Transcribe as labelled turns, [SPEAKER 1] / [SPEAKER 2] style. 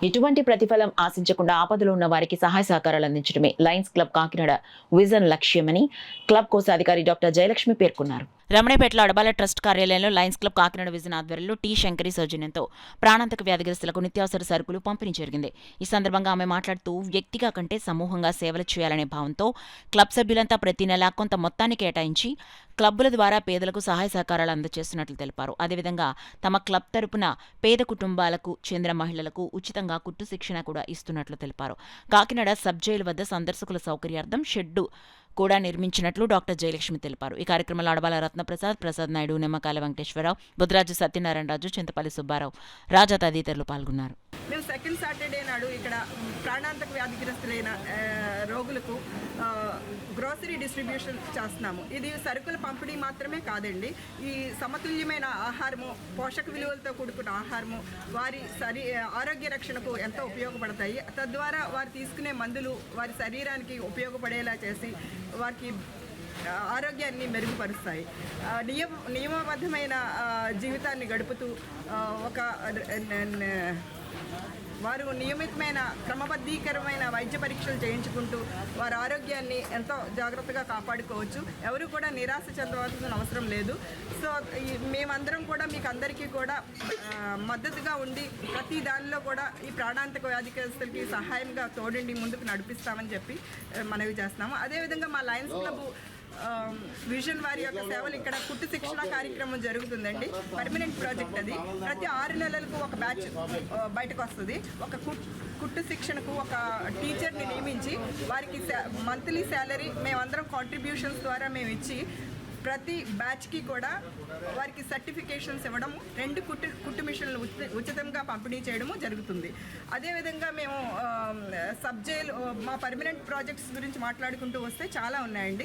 [SPEAKER 1] ఎటువంటి ప్రతిఫలం ఆశించకుండా ఆపదలో ఉన్న వారికి సహాయ సహకారాలు అందించడమే లయన్స్ క్లబ్ కాకినాడ విజన్ లక్ష్యమని క్లబ్ కోశాధికారి డాక్టర్ జయలక్ష్మి పేర్కొన్నారు. రమణపేటలో అడబాల ట్రస్ట్ కార్యాలయంలో లయన్స్ క్లబ్ కాకినాడ విజన్ ఆధ్వర్యంలో టీ శంకరి సౌజన్యంతో ప్రాణాంతక వ్యాధిగ్రస్తులకు నిత్యావసర సరుకులు పంపిణీ జరిగింది. ఈ సందర్భంగా ఆమె మాట్లాడుతూ వ్యక్తిగా కంటే సమూహంగా సేవలు చేయాలనే భావంతో క్లబ్ సభ్యులంతా ప్రతి నెలా కొంత మొత్తాన్ని కేటాయించి క్లబ్బుల ద్వారా పేదలకు సహాయ సహకారాలు అందజేస్తున్నట్లు తెలిపారు. అదేవిధంగా తమ క్లబ్ తరపున పేద కుటుంబాలకు చెందిన మహిళలకు ఉచితంగా కుట్టు శిక్షణ కూడా ఇస్తున్నట్లు తెలిపారు. కాకినాడ సబ్ జైలు వద్ద సందర్శకుల సౌకర్యార్థం షెడ్డు కూడా నిర్మించినట్లు డాక్టర్ జయలక్ష్మి తెలిపారు. ఈ కార్యక్రమంలో అడబాల రత్నప్రసాద్, ప్రసాద్ నాయుడు, నిమ్మకాయల వెంకటేశ్వరరావు, బుద్ధరాజు సత్యనారాయణరాజు, చింతపల్లి సుబ్బారావు, రాజా తదితరులు పాల్గొన్నారు.
[SPEAKER 2] మేము సెకండ్ సాటర్డే నాడు ఇక్కడ ప్రాణాంతక వ్యాధిగ్రస్తులైన రోగులకు గ్రోసరీ డిస్ట్రిబ్యూషన్ చేస్తున్నాము. ఇది సరుకుల పంపిణీ మాత్రమే కాదండి, ఈ సమతుల్యమైన ఆహారము, పోషక విలువలతో కూడుకున్న ఆహారము వారి ఆరోగ్య రక్షణకు ఎంతో ఉపయోగపడతాయి. తద్వారా వారు తీసుకునే మందులు వారి శరీరానికి ఉపయోగపడేలా చేసి వారికి ఆరోగ్యాన్ని మెరుగుపరుస్తాయి. నియమబద్ధమైన జీవితాన్ని గడుపుతూ వారు నియమితమైన క్రమబద్ధీకరమైన వైద్య పరీక్షలు చేయించుకుంటూ వారి ఆరోగ్యాన్ని ఎంతో జాగ్రత్తగా కాపాడుకోవచ్చు. ఎవరు కూడా నిరాశ చెందవలసిన అవసరం లేదు. సో మేమందరం కూడా మీకు అందరికీ కూడా మద్దతుగా ఉండి ప్రతి దానిలో కూడా ఈ ప్రాణాంతక వ్యాధిగ్రస్తులకి సహాయంగా తోడండి ముందుకు నడిపిస్తామని చెప్పి మనవి చేస్తున్నాము. అదేవిధంగా మా లయన్స్ క్లబ్ విజన్ వారి యొక్క సేవలు ఇక్కడ కుట్టు శిక్షణ కార్యక్రమం జరుగుతుందండి. పర్మనెంట్ ప్రాజెక్ట్ అది. ప్రతి 6 నెలలకు ఒక బ్యాచ్ బయటకు వస్తుంది. ఒక కుట్టు శిక్షణకు ఒక టీచర్ని నియమించి వారికి మంత్లీ శాలరీ మేమందరం కాంట్రిబ్యూషన్స్ ద్వారా మేము ఇచ్చి ప్రతి బ్యాచ్కి కూడా వారికి సర్టిఫికేషన్స్ ఇవ్వడము, 2 కుట్టు మిషన్లు ఉచితంగా పంపిణీ చేయడము జరుగుతుంది. అదేవిధంగా మేము సబ్ జైలు మా పర్మనెంట్ ప్రాజెక్ట్స్ గురించి మాట్లాడుకుంటూ వస్తే చాలా ఉన్నాయండి.